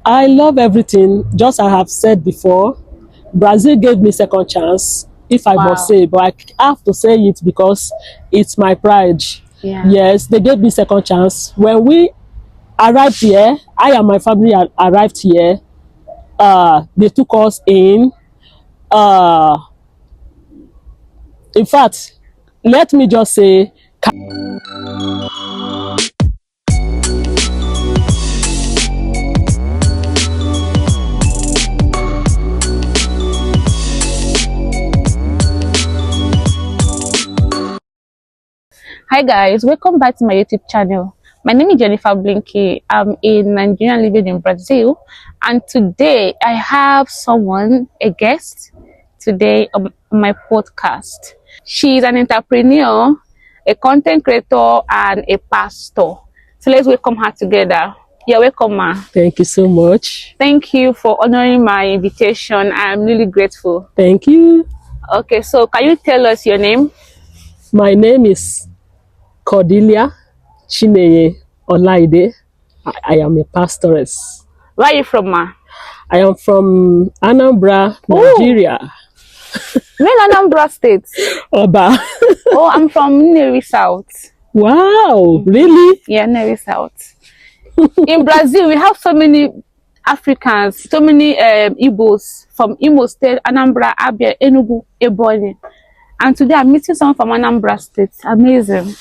I love everything. Just I have said before, Brazil gave me second chance, if I must say, but I have to say it because it's my pride. Yeah. Yes, they gave me second chance. When we arrived here, I and my family arrived here. They took us in. In fact, let me just say, Hi guys, welcome back to my YouTube channel. My name is Jennifer Blinky. I'm a Nigerian living in Brazil, and today I have a guest today on my podcast. She's an entrepreneur, a content creator, and a pastor. So let's welcome her together. You're welcome, ma. thank you so much. Thank you for honoring my invitation. I'm really grateful. Thank you. Okay, so can you tell us your name? My name is Cordelia Chineye Olaide. I am a pastoress. Where are you from, ma? I am from Anambra, Nigeria. Where in Anambra State? Oba. Oh, I'm from Nnewi South. Wow, really? Yeah, Nnewi South. In Brazil, we have so many Africans, so many Igbos from Imo State, Anambra, Abia, Enugu, Ebonyi. And today I'm meeting someone from Anambra State. Amazing.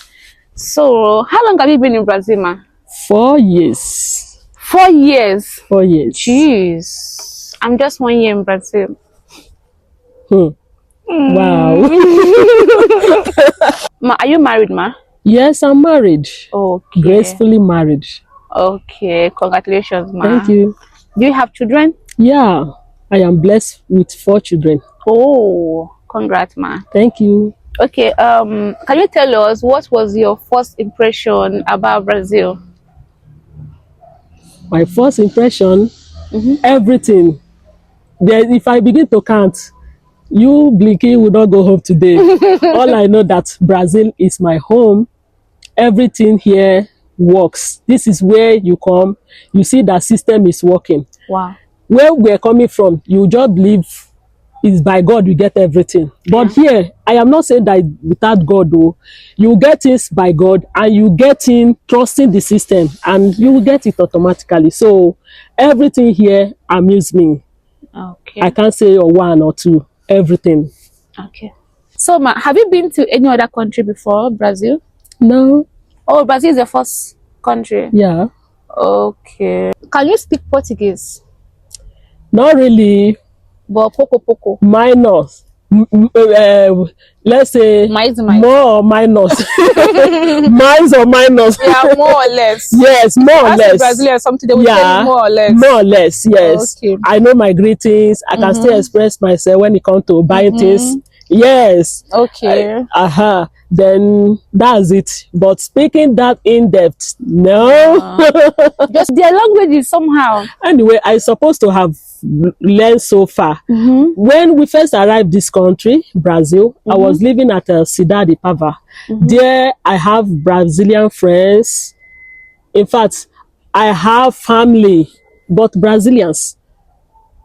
So, how long have you been in Brazil, ma? 4 years. 4 years. 4 years. Jeez. I'm just 1 year in Brazil. Wow. Ma, are you married, ma? Yes, I'm married. Okay. Gracefully married. Okay. Congratulations, ma. Thank you. Do you have children? Yeah, I am blessed with 4 children. Oh, congrats, ma. Thank you. Okay, can you tell us what was your first impression about Brazil? My first impression, everything. If I begin to count, you Blinky will not go home today. All I know that Brazil is my home. Everything here works. This is where you come, you see that system is working. Wow. Where we're coming from, you just believe it's by God you get everything. But here, I am not saying that without God, though, you get things by God and you get in trusting the system and you will get it automatically. So everything here amuses me. Okay. I can't say one or two, everything. Okay. So, ma, have you been to any other country before Brazil? No. Oh, Brazil is the first country. Yeah. Okay. Can you speak Portuguese? Not really. But poco. Minus. Let's say Mais. more or minus. Minus or minus. Yeah, more or less. Yes, more or less. Brazilian something they will tell you more or less. More or less, yes. Okay. I know my greetings. I can still express myself when it comes to buying things. Yes. Okay. Then that's it. But speaking that in depth, no. Just their language is somehow. Anyway, I supposed to have learned so far. When we first arrived this country, Brazil, I was living at Cidade Pava. There, I have Brazilian friends. In fact, I have family, but Brazilians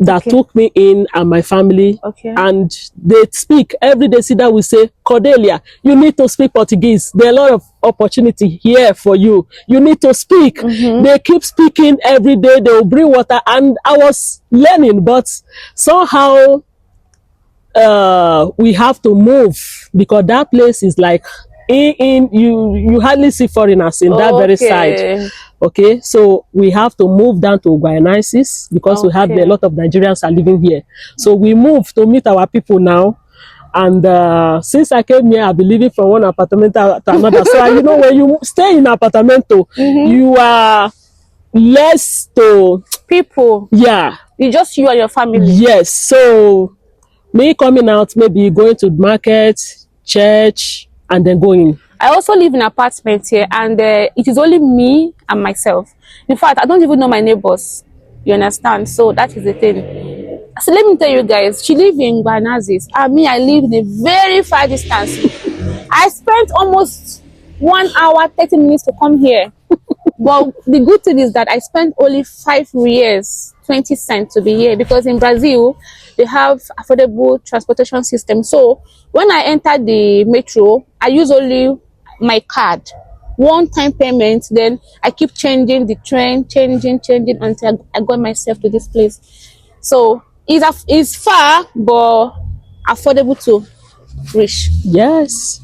that took me in and my family. Okay. And they speak every day. See that we say, Cordelia, you need to speak Portuguese. There are a lot of opportunity here for you. You need to speak. They keep speaking every day. They will bring water. And I was learning, but somehow we have to move because that place is like you hardly see foreigners in that very side. Okay, so we have to move down to Guyanensis because we have a lot of Nigerians are living here. So we moved to meet our people now. And since I came here, I've been living from one apartment to another. So you know, when you stay in an apartment, you are less to people. Yeah. It's just you and your family. Yes. So me coming out, maybe going to the market, church, and then going. I also live in an apartment here, and it is only me and myself. In fact, I don't even know my neighbors. You understand? So that is the thing. So let me tell you guys, she lives in Guyanensis, and me, I live in a very far distance. I spent almost 1 hour, 30 minutes to come here. But the good thing is that I spent only 5 years, 20 cents to be here, because in Brazil they have affordable transportation system. So when I entered the metro, I use only my card, one-time payment. Then I keep changing the train, changing until I got myself to this place. So it's far but affordable to reach. Yes.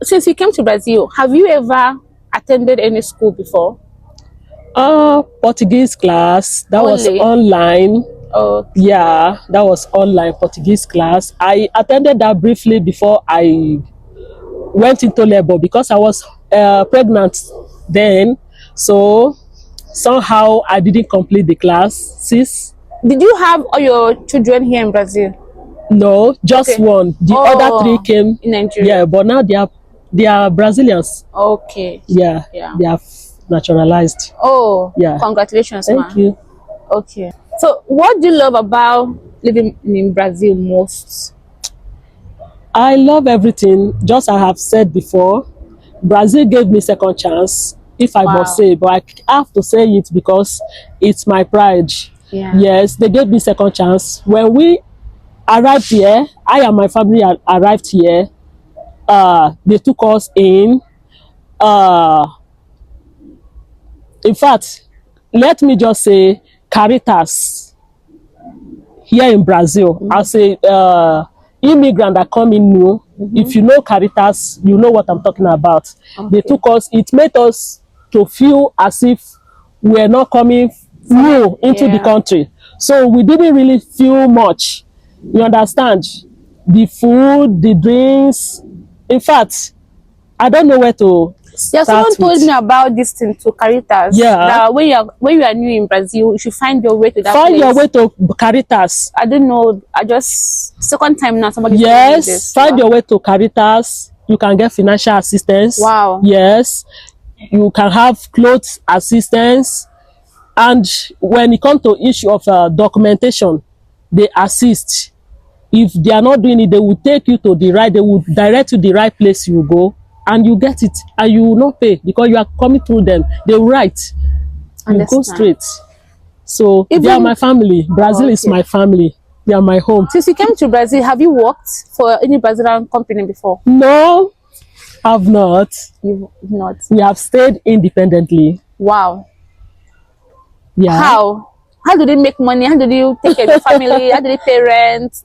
Since you came to Brazil, have you ever attended any school before? Portuguese class. That was Only. online. Oh, Yeah, that was online Portuguese class. I attended that briefly before I went into labor because I was pregnant then. So somehow I didn't complete the classes. did you have all your children here in Brazil? No, just Okay. one. The other three came in Nigeria. Yeah, but now they are Brazilians. Okay. Yeah, Yeah. they are naturalized. Oh, Yeah. congratulations, Thank ma. you. Okay. So, what do you love about living in Brazil most? I love everything. Just I have said before, Brazil gave me second chance, if I Wow. must say, but I have to say it because it's my pride. Yeah. Yes, they gave me second chance. When we arrived here, I and my family arrived here. They took us in. In fact, let me just say, Caritas here in Brazil, as a immigrant that come in new, if you know Caritas, you know what I'm talking about. They took us, it made us to feel as if we're not coming new into the country. So we didn't really feel much. You understand? The food, the drinks. In fact, I don't know where to Yeah, someone start told with. me about this thing to Caritas. Yeah. That when you are new in Brazil, you should find your way to that Find place. your way to Caritas. I don't know. I just second time now somebody told me Yes, this. find Wow. your way to Caritas. You can get financial assistance. Wow. Yes, you can have clothes assistance. And when it comes to issue of documentation, they assist. If they are not doing it, they will take you to the right, they will direct you the right place you go, and you get it, and you will not pay because you are coming through them. They will write. You go Understand. straight. So they are Even- my family. Brazil is okay. my family. They are my home. Since you came to Brazil, have you worked for any Brazilian company before? No, I've not. You've not. We have stayed independently. Wow. Yeah. How? How do they make money? How do you take care of your family? How do they pay rent?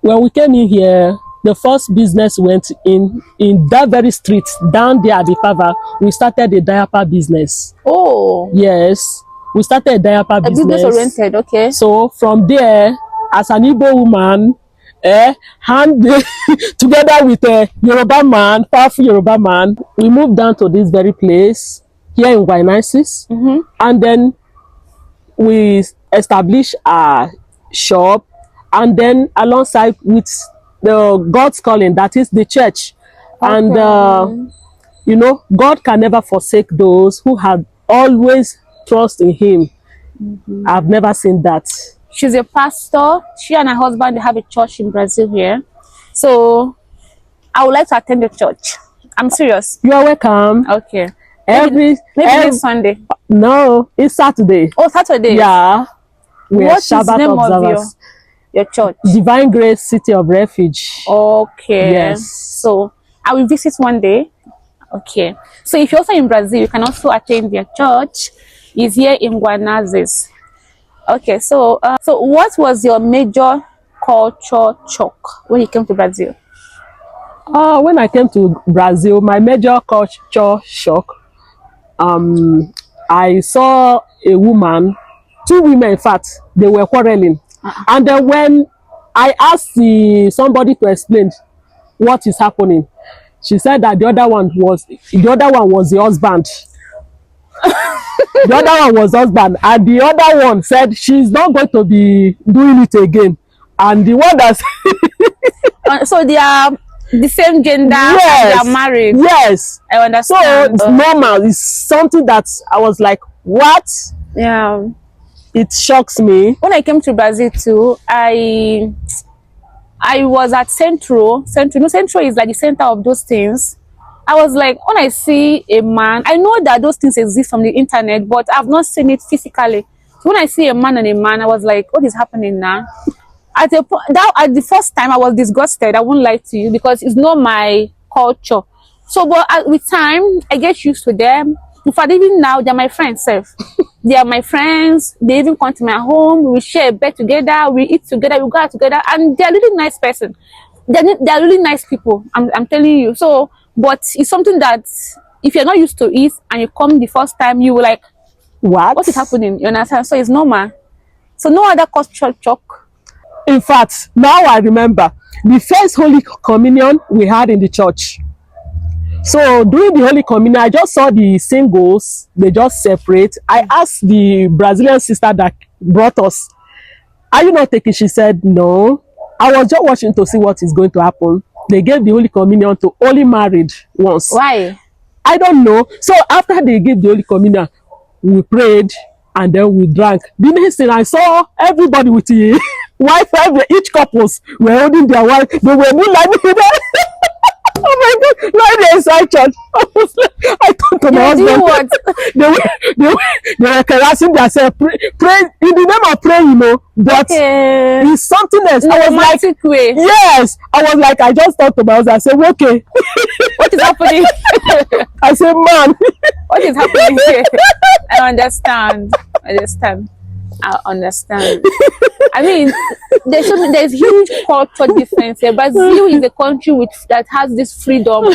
When we came in here, the first business went in that very street down there at the Pava. We started a diaper business. Oh. Yes, we started a diaper A business oriented, okay. So from there, as an Igbo woman, together with a Yoruba man, powerful Yoruba man, we moved down to this very place here in Guaynaisis, and then we established a shop, and then alongside with the God's calling, that is the church. And you know, God can never forsake those who have always trust in him. I've never seen that. She's a pastor. She and her husband, they have a church in Brazil here. So I would like to attend the church. I'm serious. You are welcome. Okay. Every Next Sunday. no, it's Saturday. Oh, Saturday. Yeah. We are What is the Shabbat name of observers. your church? Divine Grace City of Refuge. Okay. Yes. So I will visit one day. Okay. So if you're also in Brazil, you can also attend their church. It's here in Guanazes. Okay. So so what was your major culture shock when you came to Brazil? When I came to Brazil, my major culture shock, I saw a woman, two women in fact, they were quarreling. And then when I asked somebody to explain what is happening, she said that the other one was the husband. The other one was husband, and the other one said she's not going to be doing it again. And the one that's So they are the same gender. Yes. And they are married. Yes. I So understand. it's normal. It's something that I was like, what? Yeah. It shocks me. When I came to Brazil too, I was at Centro. Centro is like the center of those things. I was like, when I see a man, I know that those things exist on the internet, but I've not seen it physically. So when I see a man and a man, I was like, what is happening now? At the first time, I was disgusted. I won't lie to you, because it's not my culture. So, but with time, I get used to them. In fact, even now, they're my friends. They are my friends. They even come to my home. We share a bed together. We eat together. We go out together, and they're really nice person. They're really nice people. I'm telling you. So, but it's something that if you're not used to it and you come the first time, you will like, what is happening? You understand? So it's normal. So no other cultural shock. In fact, now I remember the first Holy Communion we had in the church. So during the Holy Communion, I just saw the singles, they just separate. I asked the Brazilian sister that brought us, are you not taking? She said, no. I was just watching to see what is going to happen. They gave the Holy Communion to only married ones. Why? I don't know. So after they gave the Holy Communion, we prayed and then we drank. The next thing I saw everybody with the wife, each couples were holding their wife. They were moonlighting. Oh my God! Like the inside church, I thought to my husband. What? they were caressing themselves, pray in the name of prayer, you know. But it's something else. I was like, way. Yes, I was like, I just thought to my husband. I said, okay, what is happening? I said, man, what is happening here? I understand. I understand. I mean, there's huge culture difference here. Brazil is a country that has this freedom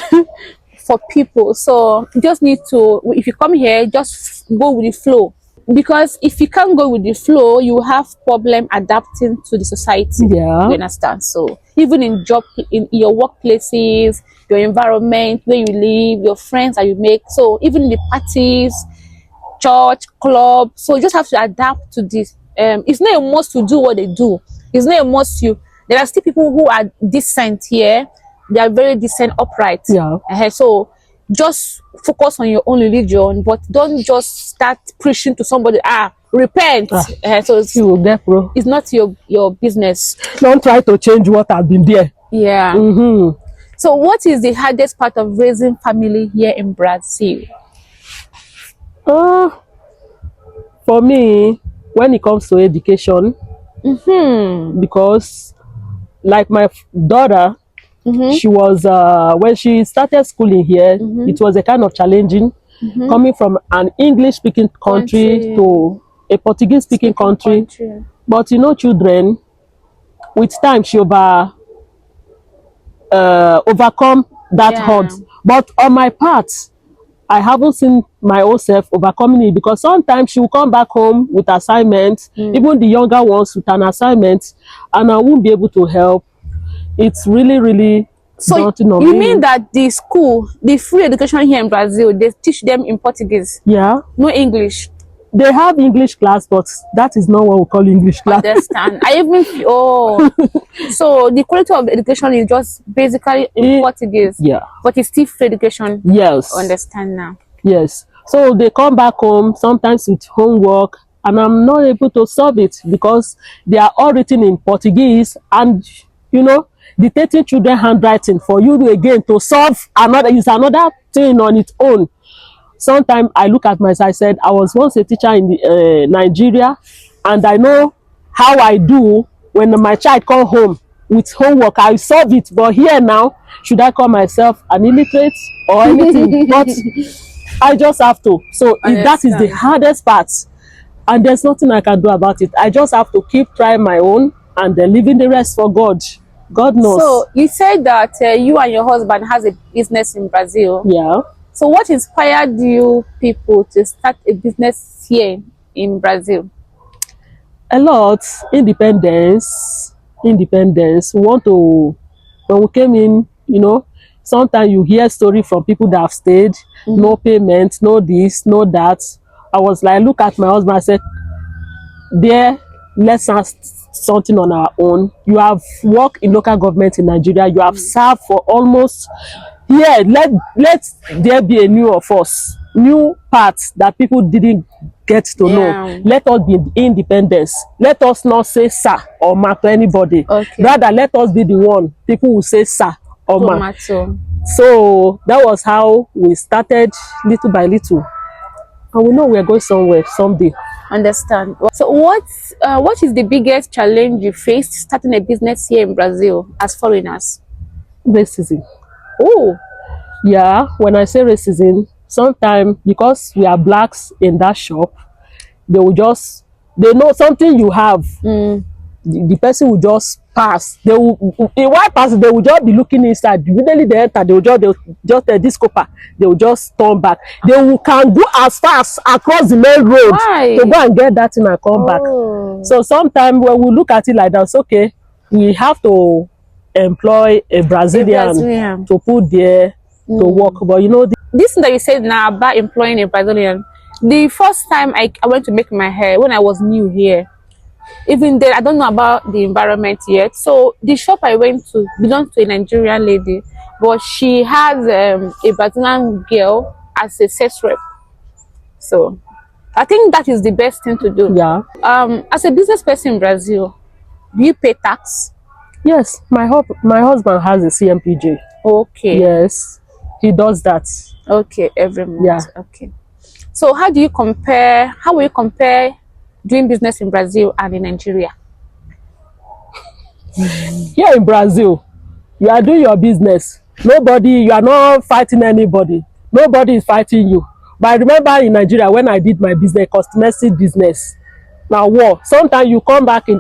for people. So you just need to, if you come here, just go with the flow. Because if you can't go with the flow, you have problem adapting to the society. Yeah. You understand? So even in your workplaces, your environment, where you live, your friends that you make. So even in the parties, church, club, so you just have to adapt to this. It's not a must to do what they do. It's not a must to. There are still people who are decent here. They are very decent, upright. Yeah. So just focus on your own religion, but don't just start preaching to somebody. Repent. So it's not your business. Don't try to change what has been there. Yeah. Mm-hmm. So what is the hardest part of raising family here in Brazil? For me, when it comes to education, because like my daughter, she was when she started schooling here, it was a kind of challenging coming from an English speaking country to a Portuguese speaking country. But you know, children, with time she overcome that hurdle. But on my part, I haven't seen my own self overcoming it, because sometimes she will come back home with assignments, even the younger ones with an assignment, and I won't be able to help. It's really, really daunting on me. You mean that the school, the free education here in Brazil, they teach them in Portuguese? Yeah. No English? They have English class, but that is not what we call English class. Understand. So the quality of education is just basically in Portuguese. Yeah. But it's still free education. Yes. Understand now. Yes. So they come back home sometimes with homework, and I'm not able to solve it because they are all written in Portuguese, and you know, dictating children handwriting for you again to solve another thing on its own. Sometimes I look at myself, I said, I was once a teacher in Nigeria, and I know how I do when my child come home with homework. I solve it, but here now, should I call myself an illiterate or anything? But I just have to. So that is the hardest part, and there's nothing I can do about it. I just have to keep trying my own and then leaving the rest for God. God knows. So you said that you and your husband has a business in Brazil. Yeah. So what inspired you people to start a business here in Brazil? A lot. Independence. We want to, when we came in, you know, sometimes you hear story from people that have stayed, no payment, no this, no that. I was like, look at my husband, I said, let's start something on our own. You have worked in local government in Nigeria, you have served for almost. Yeah, let there be a new of us, new parts that people didn't get to know. Let us be independent. Let us not say sir or ma to anybody. Rather, let us be the one people will say sir or ma. So that was how we started, little by little, and we know we are going somewhere someday. Understand. So what is the biggest challenge you faced starting a business here in Brazil as foreigners? Racism. Oh, Yeah, when I say racism, sometimes because we are blacks in that shop, they know something you have. The person will just pass. They will, while passing, they will just be looking inside. Immediately they enter, they will just this copper. They will just turn back. Can go as fast across the main road. Why? To go and get that thing and come back. So sometimes when we look at it like that, it's okay. We have to employ a Brazilian to put there to work. But you know, this thing that you said now about employing a Brazilian, the first time I went to make my hair when I was new here, even then I don't know about the environment yet. So the shop I went to belongs to a Nigerian lady, but she has a Brazilian girl as a sales rep. So I think that is the best thing to do. Yeah. As a business person in Brazil, do you pay tax? Yes, my husband has a CMPJ. Okay. Yes, he does that. Okay, every month. Yeah. Okay. So how will you compare doing business in Brazil and in Nigeria? Here in Brazil, you are doing your business. You are not fighting anybody. Nobody is fighting you. But I remember in Nigeria when I did my business, cosmetic business. Now war. Sometimes you come out in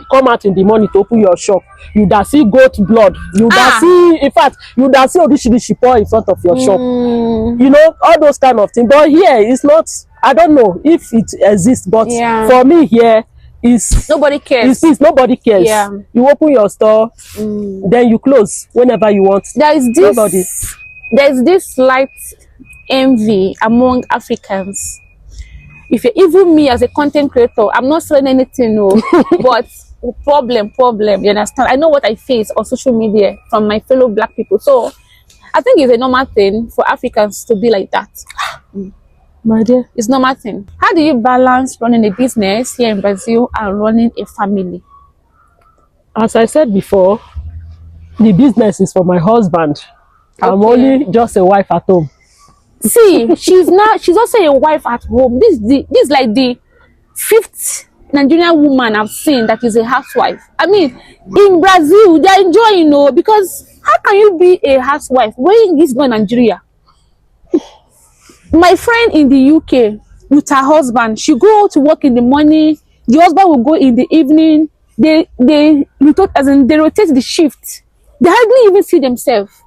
the morning to open your shop. You da see goat blood. You da see, in fact, you da see odishirishi pour in front of your shop. You know, all those kind of things. But here it's not. I don't know if it exists, but for me here, nobody cares. Nobody cares. Yeah. You open your store, then you close whenever you want. There is this slight envy among Africans. If you're even me as a content creator, I'm not selling anything, no. But problem, you understand? I know what I face on social media from my fellow black people. So I think it's a normal thing for Africans to be like that. My dear, it's a normal thing. How do you balance running a business here in Brazil and running a family? As I said before, the business is for my husband. Okay. I'm only just a wife at home. See, she's also a wife at home. This is like the 5th Nigerian woman I've seen that is a housewife. I mean, in Brazil, they're enjoying, you know, because how can you be a housewife when this going Nigeria? My friend in the UK with her husband, she go to work in the morning, the husband will go in the evening. They rotate the shift. They hardly even see themselves.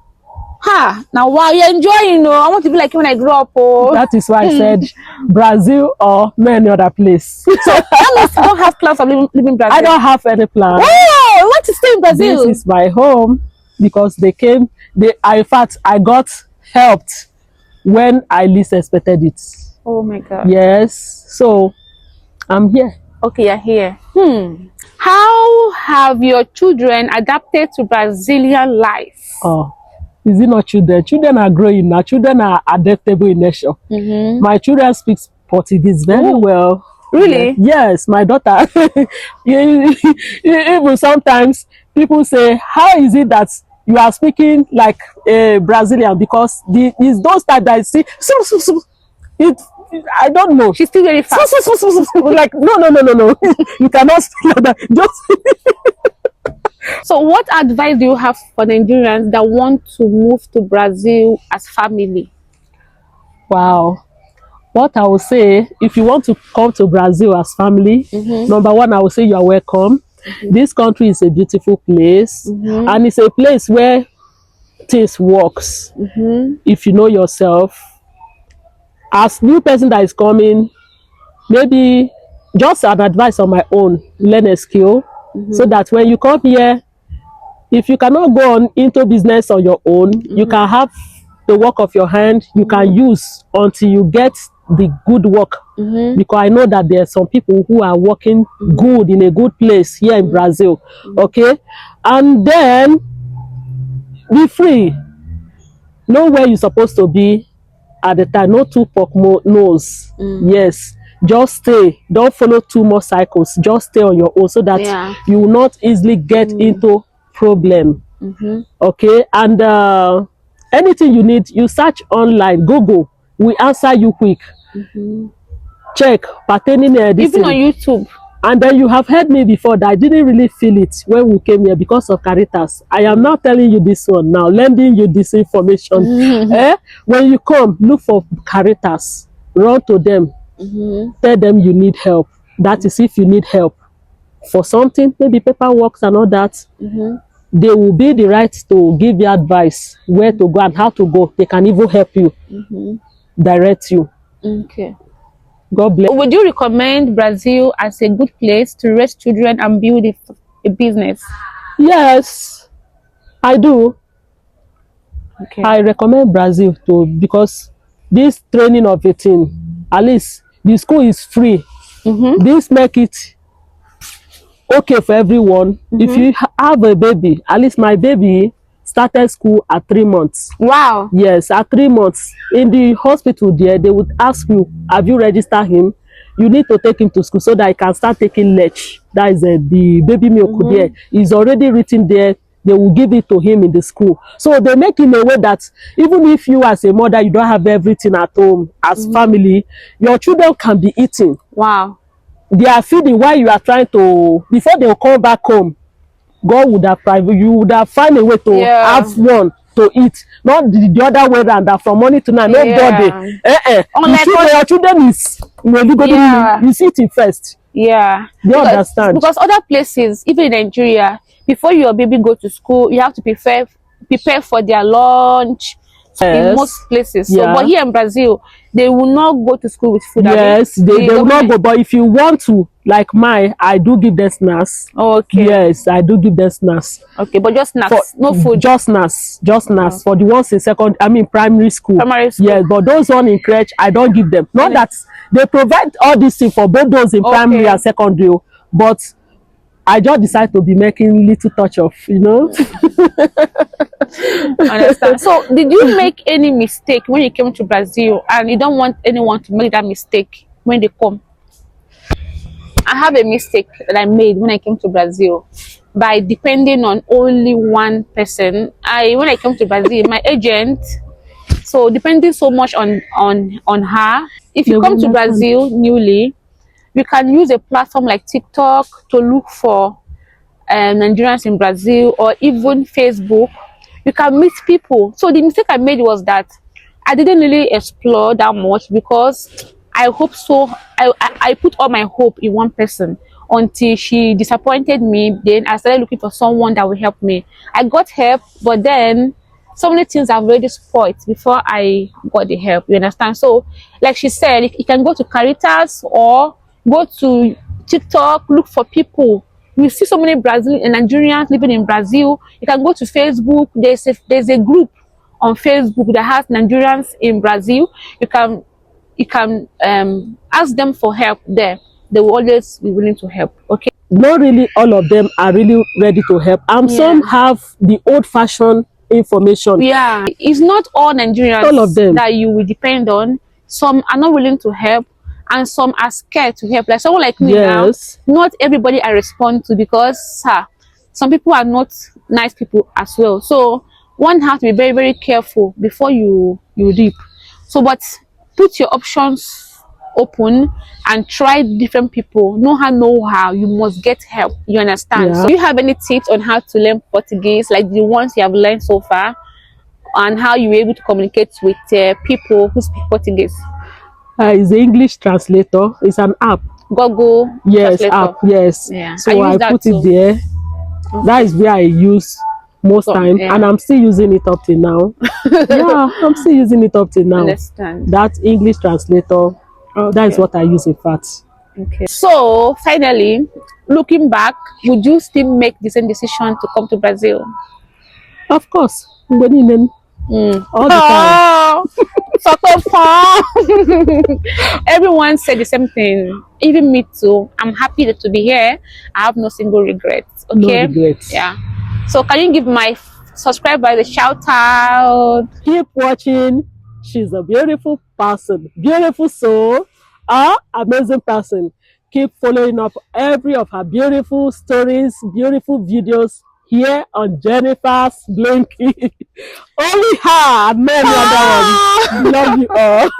Now while you're enjoying, you know, I want to be like when I grow up. Oh. That is why I said Brazil or many other place. So that means you don't have plans of living in Brazil. I don't have any plans. Oh, I want to stay in Brazil. This is my home because in fact, I got helped when I least expected it. Oh my God. Yes. So I'm here. Okay, you're here. How have your children adapted to Brazilian life? Oh. Is it not children? Children are growing now. Children are adaptable in nature. My children speak Portuguese very well. Really? Yes, my daughter. Even sometimes people say, how is it that you are speaking like a Brazilian? Because it's those type that I see. I don't know. She's still very fast. Like, no. You cannot speak like that. Just So what advice do you have for Nigerians that want to move to Brazil as family? Wow. What I will say, if you want to come to Brazil as family, number one, I will say you are welcome. This country is a beautiful place, and it's a place where things works. If you know yourself, as new person that is coming, maybe just an advice on my own, learn a skill. So that when you come here, if you cannot go on into business on your own, you can have the work of your hand you can use until you get the good work. Because I know that there are some people who are working good in a good place here in Brazil. Okay, and then be free. Know where you're supposed to be at the time. Not too pork nose. Yes. Just stay. Don't follow too much cycles. Just stay on your own so that you will not easily get into problem. Okay, and Anything you need, you search online, Google, we answer you quick. Check pertaining this Even thing. on YouTube. And then you have heard me before that I didn't really feel it when we came here because of Caritas. I am now telling you this one now, lending you this information. When you come, look for Caritas, run to them, tell them you need help. That is if you need help for something, maybe paperwork and all that. They will be the right to give you advice where to go and how to go. They can even help you, direct you. Okay. God bless. Would you recommend Brazil as a good place to raise children and build a business? Yes, I do. Okay. I recommend Brazil too, because this training of a thing, at least the school is free. This make it okay for everyone. If you have a baby, at least my baby started school at 3 months. Wow. Yes, at 3 months. In the hospital there, they would ask you, have you registered him? You need to take him to school so that he can start taking lech. That is the baby milk there. Is already written there. They will give it to him in the school. So they make in a way that even if you as a mother, you don't have everything at home as family, your children can be eating. Wow. They are feeding while you are trying to, before they will come back home, God would have private, you would have found a way to have one to eat, not the other way around, that from morning to night, nobody. Your children is you see it first. Yeah. You understand? Because other places, even in Nigeria, before your baby go to school, you have to prepare for their lunch. In most places. So, but here in Brazil, they will not go to school with food. Yes, they will not go. But if you want to, like mine, I do give them snacks. Okay. Yes, I do give them snacks. Okay, but just snacks, no food. Just snacks, for the ones in primary school. Primary school. Yes, but those one in crèche, I don't give them. Not that they provide all this thing for both those in primary and secondary, but I just decide to be making little touch of, Understand. So, did you make any mistake when you came to Brazil, and you don't want anyone to make that mistake when they come? I have a mistake that I made when I came to Brazil by depending on only one person. When I came to Brazil, my agent, so depending so much on her. If you come to Brazil newly, you can use a platform like TikTok to look for Nigerians in Brazil, or even Facebook. You can meet people. So the mistake I made was that I didn't really explore that much, because I put all my hope in one person until she disappointed me. Then I started looking for someone that will help me. I got help, but then so many things have already spoiled before I got the help. You understand? So, like she said, you can go to Caritas or go to TikTok, look for people. You see so many Brazilian and Nigerians living in Brazil. You can go to Facebook. There's a group on Facebook that has Nigerians in Brazil. You can ask them for help there. They will always be willing to help. Okay. Not really all of them are really ready to help. Some have the old-fashioned information. Yeah, it's not all Nigerians all of them that you will depend on. Some are not willing to help, and some are scared to help. Like someone like me now, not everybody I respond to, because some people are not nice people as well. So one has to be very, very careful before you dip. So, but put your options open and try different people. Know how you must get help. You understand? So do you have any tips on how to learn Portuguese, like the ones you have learned so far, and how you were able to communicate with people who speak Portuguese? It's the English translator. It's an app. Google translator. App. Yes. Yeah. So I put it there. That is where I use most time, and I'm still using it up till now. I'm still using it up till now. Understand. That English translator. That is what I use, in fact. Okay. So finally, looking back, would you still make the same decision to come to Brazil? Of course. All the time. Everyone said the same thing, even me too. I'm happy to be here. I have no single regrets. Okay. No regrets. Yeah. So can you give my subscribers a shout out? Keep watching. She's a beautiful person, beautiful soul, amazing person. Keep following up every of her beautiful stories, beautiful videos here on Jennifer's Blinky. Only her and many other ones. Love you all.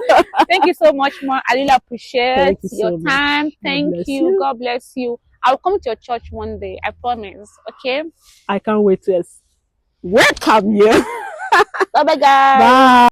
Thank you so much, Ma. I really appreciate you your so time. much. Thank you. God bless you. I'll come to your church one day. I promise. Okay? I can't wait to welcome you. Bye-bye, guys. Bye.